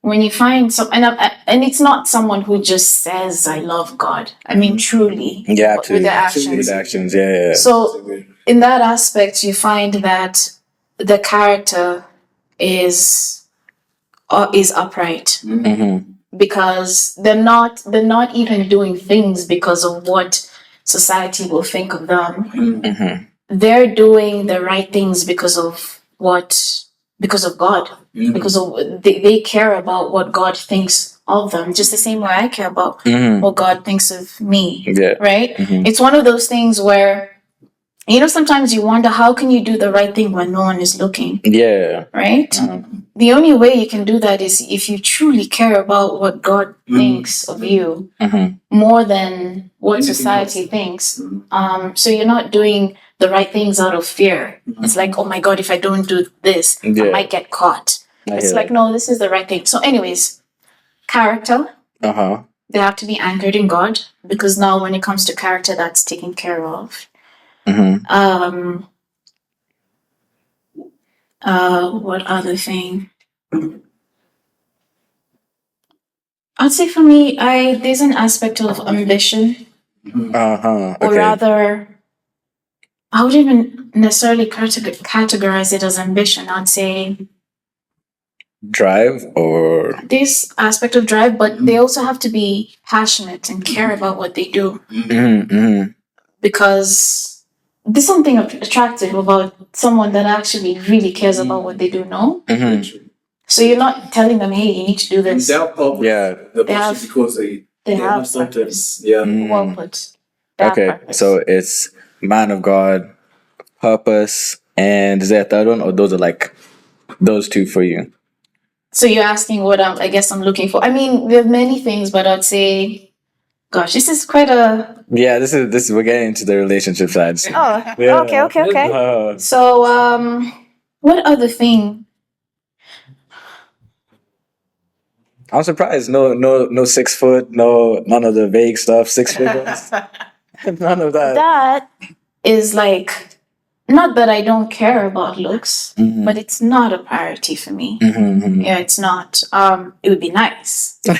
when you find and it's not someone who just says I love God. I mean, truly, with their actions. With actions, yeah. So in that aspect, you find that the character is upright. because they're not even doing things because of what society will think of them. They're doing the right things because of God, because of they care about what God thinks of them, just the same way I care about what God thinks of me. Right? It's one of those things where, sometimes you wonder, how can you do the right thing when no one is looking? Right? The only way you can do that is if you truly care about what God thinks of you more than what society thinks. So you're not doing the right things out of fear. It's like, oh my God, if I don't do this, I might get caught. It's like, no, this is the right thing. So anyways, character. They have to be anchored in God, because now when it comes to character, that's taken care of. What other thing? I'd say for me, there's an aspect of ambition, or rather, I wouldn't even necessarily categorize it as ambition. I'd say drive, or this aspect of drive, but they also have to be passionate and care about what they do, because there's something attractive about someone that actually really cares about what they do. No, so you're not telling them, "Hey, you need to do this." They're They have because they have something. purpose. Yeah. Well put. They have purpose. so it's man of God, purpose, and is there a third one, or those are like those two for you? So you're asking what I guess I'm looking for. I mean, there are many things, but I'd say, gosh, this is quite a. Yeah, this is we're getting into the relationship side. Oh, okay. So, what other thing? I'm surprised. No 6 foot. None of the vague stuff. 6 figures. None of that. That is like, not that I don't care about looks, but it's not a priority for me. Yeah, it's not. It would be nice. It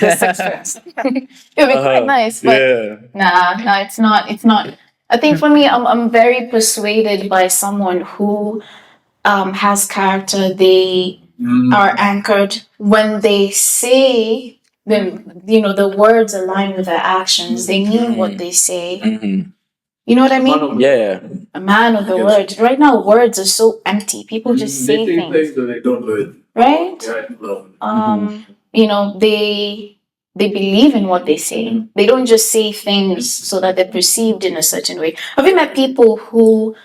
would be quite nice, but nah, it's not. It's not. I think for me, I'm very persuaded by someone who has character. They are anchored when they say. Then the words align with their actions. They mean what they say. You know what I mean? Yeah. A man of the word. Right now, words are so empty. People just say things that they don't know it. right? Yeah. They believe in what they say. They don't just say things so that they're perceived in a certain way. Have you met people who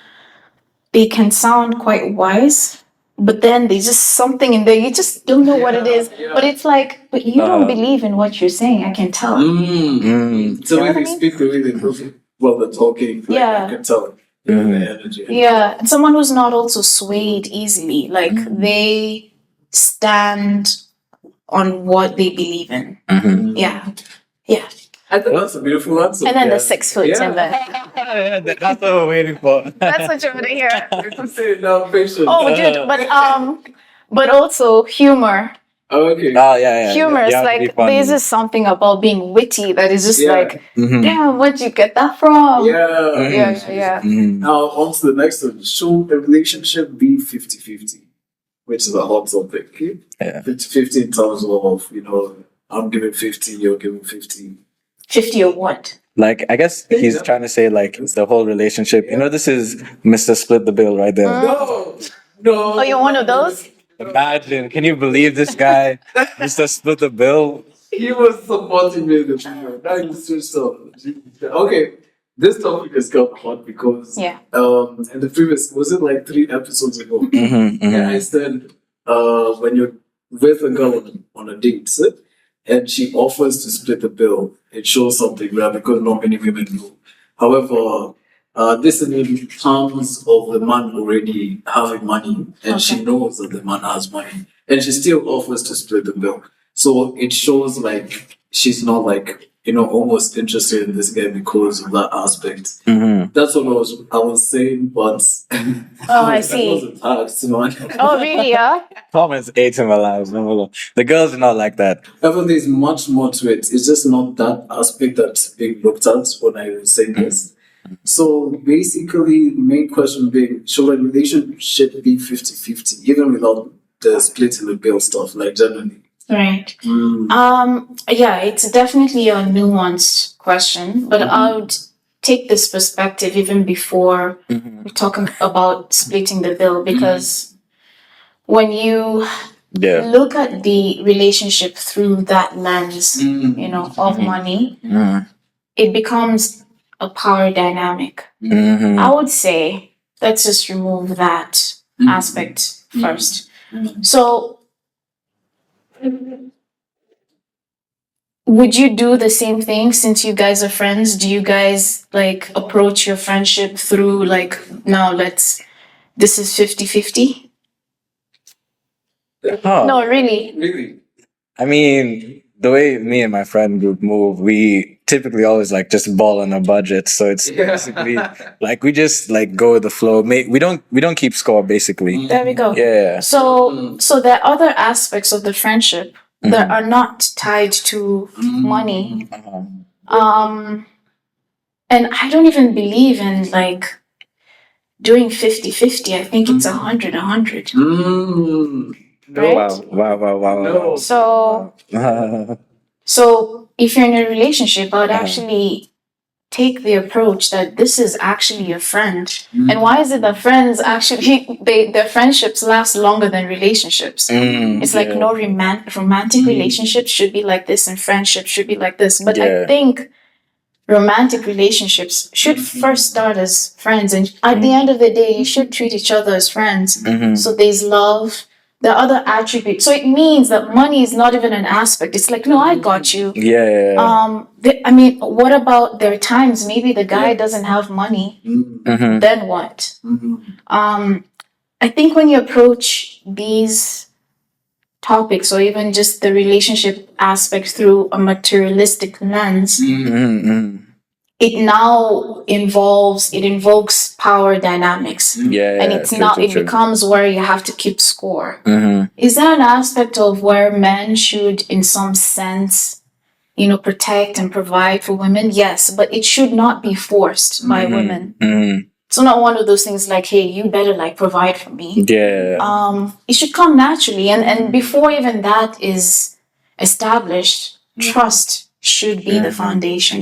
they can sound quite wise, but then there's just something in there, you just don't know what it is. But it's like, but you don't believe in what you're saying, I can tell. So when they speak, the way they move, well, they're talking, like, I can tell the energy. Yeah, and someone who's not also swayed easily. Like they stand on what they believe in. Yeah. I think that's a beautiful answer. And then the 6 foot and then That's what we're waiting for. that's what you want to hear. Patience. Oh, dude, but also humor. Oh, okay. Oh, yeah. Humor is like there's just something about being witty that is just like, damn, where'd you get that from? Yeah. Now, on to the next one. Should a relationship be 50-50? Which is a hot topic. 50-50 in terms of, I'm giving 50, you're giving 50. 50 or what? Like, I guess he's trying to say, like, the whole relationship. This is Mr. Split the Bill right there. No. Oh, you're one of those? Imagine, can you believe this guy, Mr. Split the Bill? He was supporting me in the video. Now he's switched off. Okay, this topic has got hot because in the previous, was it like 3 episodes ago? And I said, when you're with a girl on a date, and she offers to split the bill, it shows something rare because not many women do. However, this is in terms of the man already having money, and she knows that the man has money, and she still offers to split the bill. So it shows like she's not like almost interested in this guy because of that aspect. That's what I was saying, but I see. Wasn't asked, man. Oh, really? Yeah. Comments ate him alive. No. The girls are not like that. However, there's much more to it. It's just not that aspect that's being looked at when I was saying this. So basically, the main question being, should a relationship be 50-50, even without the split in the bill stuff, like generally? Right. Yeah, it's definitely a nuanced question, but I would take this perspective even before we're talking about splitting the bill, because when you look at the relationship through that lens, of money, it becomes a power dynamic. I would say let's just remove that aspect first. So, would you do the same thing since you guys are friends? Do you guys like approach your friendship through like, now this is 50-50? No, really. Really? I mean, the way me and my friend group move, we typically always like just ball on a budget. So it's basically like we just like go with the flow. We don't keep score basically. There we go. Yeah. So there are other aspects of the friendship that are not tied to money. And I don't even believe in like doing 50-50. I think it's 100-100. Right? Wow. So if you're in a relationship, I would actually take the approach that this is actually a friend. And why is it that friends actually their friendships last longer than relationships? It's like no romantic relationships should be like this and friendships should be like this. But I think romantic relationships should first start as friends, and at the end of the day you should treat each other as friends. So there's love, the other attributes. So it means that money is not even an aspect. It's like, no, I got you. I mean, what about there are times maybe the guy doesn't have money, then what? I think when you approach these topics or even just the relationship aspect through a materialistic lens, it now invokes power dynamics. And it becomes where you have to keep score. Is there an aspect of where men should, in some sense, protect and provide for women? Yes, but it should not be forced by women. It's not one of those things like, hey, you better like provide for me. It should come naturally. And before even that is established, trust should be the foundation.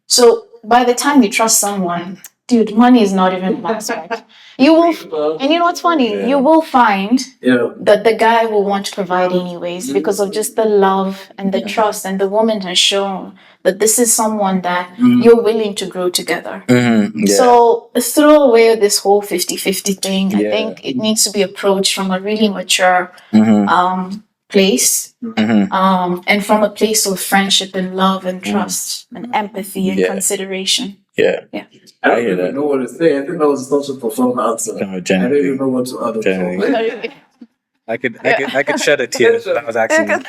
So by the time you trust someone, dude, money is not even an aspect. You will, and you know what's funny? You will find that the guy will want to provide anyways because of just the love and the trust, and the woman has shown that this is someone that you're willing to grow together. So throw away this whole 50-50 thing. I think it needs to be approached from a really mature place, and from a place of friendship and love and trust and empathy and consideration. I don't even know what to say. I think that was such a profound answer. No, I don't even know what to add. I could shed a tear. That was actually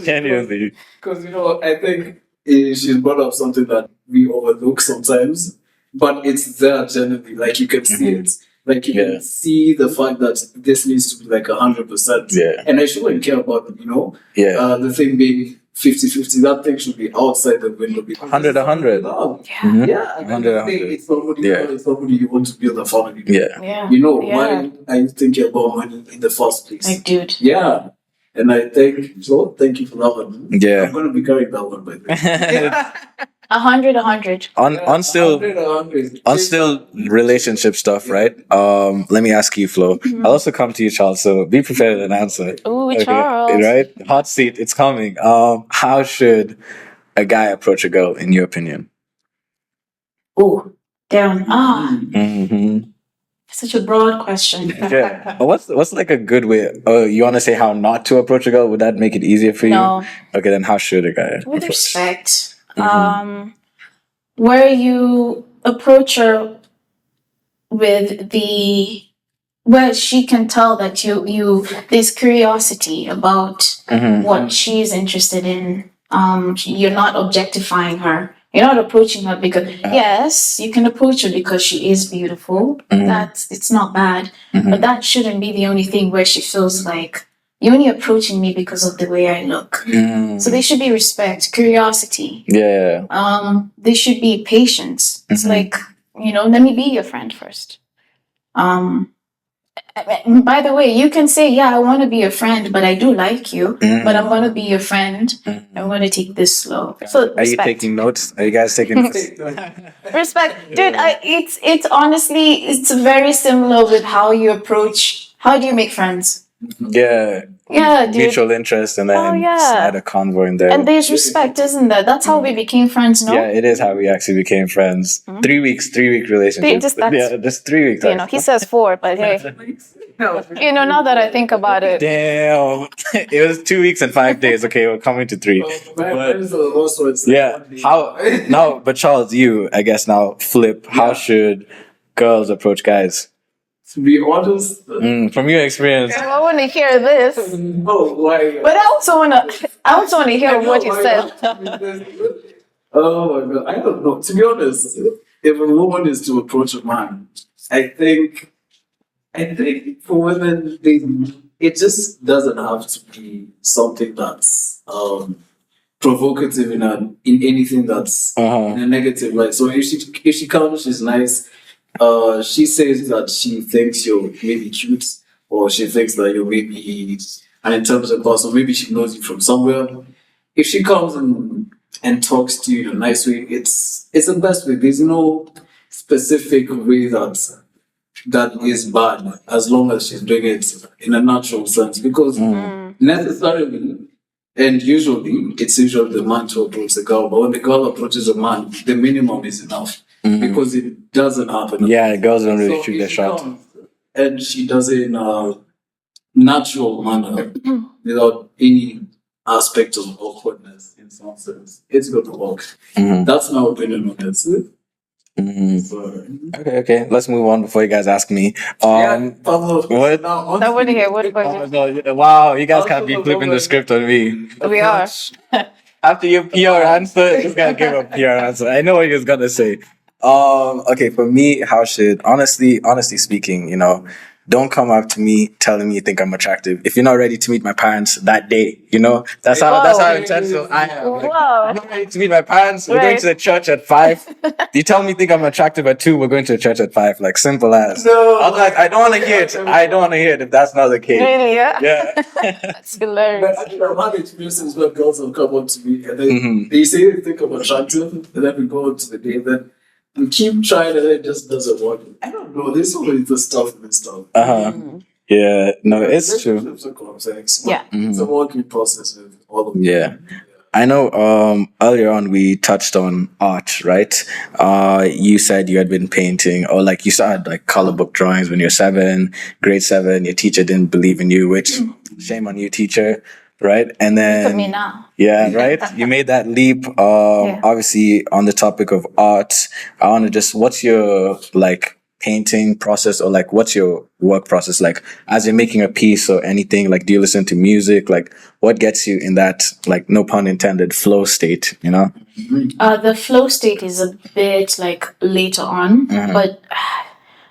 genuinely. Because I think she's brought up something that we overlook sometimes, but it's there genuinely. Like you can see it. Like you can see the fact that this needs to be like 100%. And I shouldn't care about the thing being 50-50. That thing should be outside the window. 100-100. Yeah. 100-100. It's somebody you want to build a family with. Why are you thinking about money in the first place? Like, dude. Yeah. And I think, so thank you for that one. I'm going to be carrying that one by the way. 100-100. On still relationship stuff, right? Let me ask you, Flo. I'll also come to you, Charles. So be prepared with an answer. Ooh, okay. Charles. Right? Hot seat, it's coming. How should a guy approach a girl, in your opinion? Ooh, damn. Such a broad question. What's like a good way? You want to say how not to approach a girl? Would that make it easier for you? No. Okay, then how should a guy with respect? Where you approach her with where she can tell that you there's curiosity about what she's interested in. You're not objectifying her. You're not approaching her because yes, you can approach her because she is beautiful. It's not bad, but that shouldn't be the only thing where she feels like you're only approaching me because of the way I look. So there should be respect, curiosity. There should be patience. It's like, let me be your friend first. By the way, you can say, yeah, I want to be your friend, but I do like you, but I'm going to be your friend. I'm going to take this slow. So Are you taking notes? Are you guys taking notes? respect, dude. It's honestly, it's very similar with how you approach. How do you make friends? Yeah. Yeah, dude. Mutual interest, and then add a convo in there. And there's respect, isn't there? That's how we became friends, no? Yeah, it is how we actually became friends. 3 weeks, 3 week relationship. Just just 3 weeks. You know, he says 4, but hey, you know, now that I think about it, Damn, it was 2 weeks and 5 days. Okay, we're coming to 3. Yeah, how? No, but Charles, you, I guess now flip. How should girls approach guys? To be honest, from your experience. I want to hear this. Oh, why? But I also want to hear what he said. Oh my god, I don't know. To be honest, if a woman is to approach a man, I think for women, it just doesn't have to be something that's provocative in anything that's in a negative light. So if she comes, she's nice. She says that she thinks you're maybe cute, or she thinks that you're maybe an intelligent person. Maybe she knows you from somewhere. If she comes and talks to you in a nice way, it's the best way. There's no specific way that is bad, as long as she's doing it in a natural sense. Because necessarily, and usually, it's usually the man to approach the girl. But when the girl approaches a man, the minimum is enough. Because it doesn't happen. Yeah, girls don't really shoot their shot. And she does it in a natural manner, without any aspect of awkwardness, in some sense. It's going to work. That's my opinion on it. Okay. Let's move on before you guys ask me. Pablo, what? I want to hear what question. No, wow, you guys can't be flipping the script on me. We are. After your PR answer, just gotta give a PR answer. I know what he was gonna say. Okay, for me, how should honestly speaking, don't come up to me telling me you think I'm attractive if you're not ready to meet my parents that day. That's how intentional I am. I'm not ready to meet my parents. We're going to the church at 5. You tell me you think I'm attractive at 2. We're going to the church at 5. Like, simple as. No. I'm like, I don't want to hear it. I don't want to hear it if that's not the case. Really? Yeah. That's hilarious. But I've had experiences where girls have come up to me and then they say they think I'm attractive, and then we go to the day, then we keep trying and it just doesn't work. I don't know. There's so many stuff in this stuff. Yeah. No, it's true. It's a working process with all of them. Yeah. I know earlier on we touched on art, right? You said you had been painting, or like you started like color book drawings when you're 7, grade 7. Your teacher didn't believe in you, which shame on you, teacher. Right. And then look at me now. Yeah, right. You made that leap. Obviously on the topic of art, I want to just, what's your like painting process, or like what's your work process like as you're making a piece or anything? Like, do you listen to music? Like, what gets you in that, like, no pun intended, flow state, The flow state is a bit like later on, but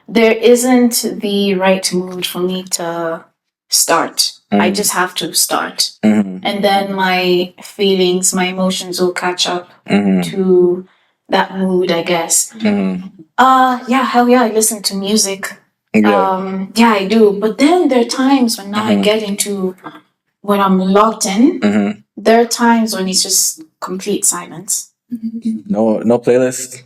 there isn't the right mood for me to start. I just have to start. And then my feelings, my emotions will catch up to that mood, I guess. Hell yeah, I listen to music. Yeah, I do. But then there are times when now I get into when I'm locked in. There are times when it's just complete silence. No playlist.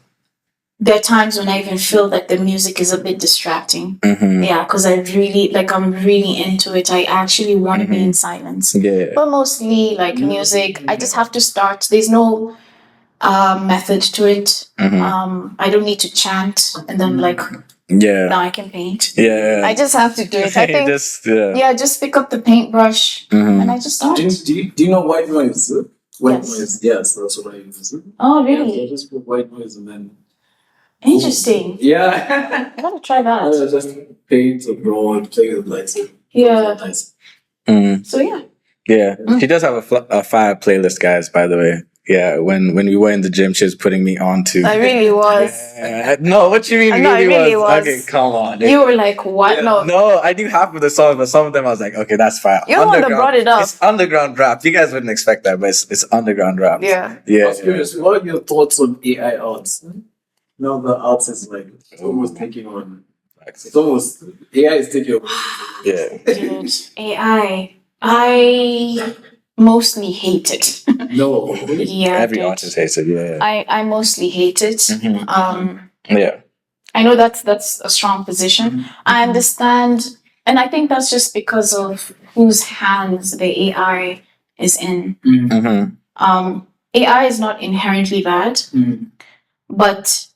There are times when I even feel like the music is a bit distracting. Yeah, because I'm really into it. I actually want to be in silence. Yeah. But mostly like music, I just have to start. There's no method to it. I don't need to chant and then now I can paint. Yeah. I just have to do it. I think just pick up the paintbrush and I just start. Do you know white noise? White noise. Yes, that's what I use. Oh really? Yeah, just put white noise and then. Interesting. Yeah. I gotta try that. Just paint or draw and play with lights. Yeah. Nice. So yeah. Yeah. She does have a fire playlist, guys, by the way. Yeah, when we were in the gym, she was putting me on to. I really was. No, what you mean? No, I really was. Okay, come on. You were like, what? Yeah. No, I knew half of the songs, but some of them I was like, okay, that's fine. You're the one that brought it up. It's underground rap. You guys wouldn't expect that, but it's underground rap. Yeah. Yeah. I was curious, what are your thoughts on AI arts? Now the arts is like almost taking on It's almost AI is taking over. Yeah. Dude, AI, I mostly hate it. No. Yeah, Every dude. artist hates it. Yeah. I mostly hate it. Yeah. I know that's a strong position. I understand, and I think that's just because of whose hands the AI is in. AI is not inherently bad, but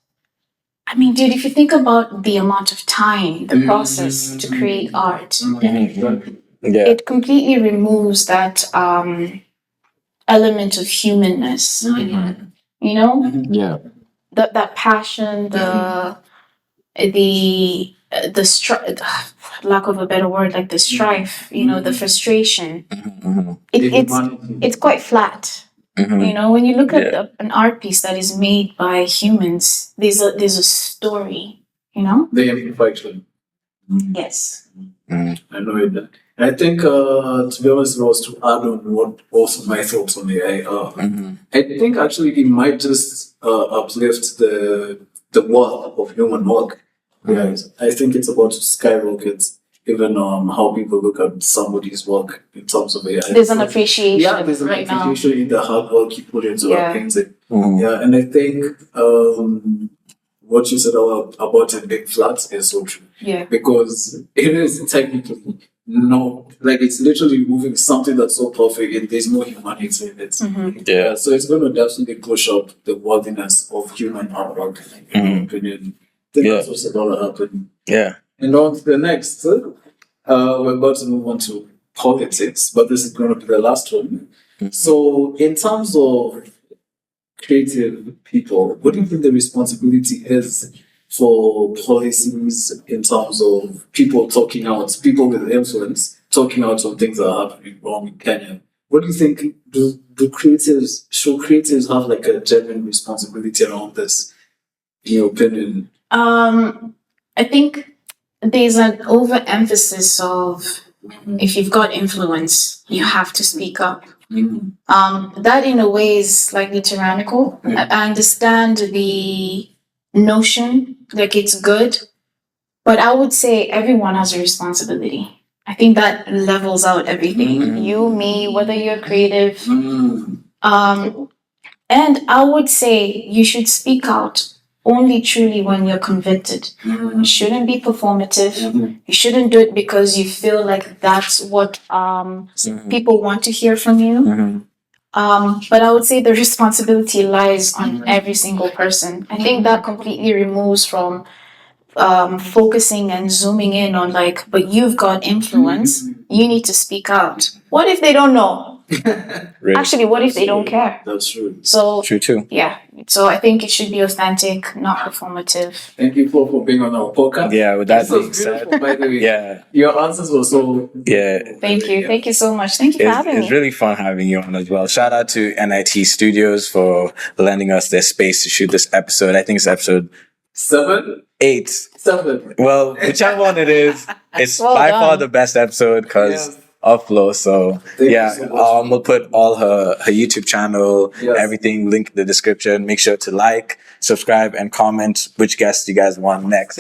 I mean, dude, if you think about the amount of time, the process to create art, it completely removes that element of humanness. You know, Yeah. that passion, the lack of a better word, like the strife, the frustration. It's quite flat. When you look at an art piece that is made by humans, there's a story. The imperfection. Yes. I know that. I think, to be honest, was to add on what also my thoughts on AI are. I think actually it might just uplift the worth of human work. Yes, I think it's about to skyrocket even how people look at somebody's work in terms of AI. There's an appreciation. Yeah, there's an appreciation in the hard work you put into that painting. Yeah, and I think what you said about it being flat is so true. Yeah. Because it is technically it's literally removing something that's so perfect and there's no humanity in it. Yeah. So it's going to definitely push up the worthiness of human artwork, in my opinion. I think that's what's about to happen. Yeah. And on to the next, we're about to move on to politics, but this is going to be the last one. So in terms of creative people, what do you think the responsibility is for policies in terms of people talking out, people with influence talking out on things that are happening wrong in Kenya? What do you think? Should creatives have like a genuine responsibility around this, in your opinion? I think there's an overemphasis of if you've got influence, you have to speak up. That in a way is slightly tyrannical. I understand the notion, like it's good, but I would say everyone has a responsibility. I think that levels out everything. You, me, whether you're creative. And I would say you should speak out only truly when you're convicted. You shouldn't be performative. You shouldn't do it because you feel like that's what people want to hear from you. But I would say the responsibility lies on every single person. I think that completely removes from focusing and zooming in on but you've got influence. You need to speak out. What if they don't know? Really? Actually, what if they don't care? That's true. So True too. Yeah. So I think it should be authentic, not performative. Thank you for being on our podcast. Yeah, with that being said, said, by the way. Yeah. Your answers were so Thank you. Thank you so much. Thank you for having me. It's really fun having you on as well. Shout out to NIT Studios for lending us their space to shoot this episode. I think it's episode 8. 7. Well, whichever one it is, it's by far the best episode because of Flo. So we'll put all her YouTube channel, everything linked in the description. Make sure to like, subscribe, and comment which guests you guys want next.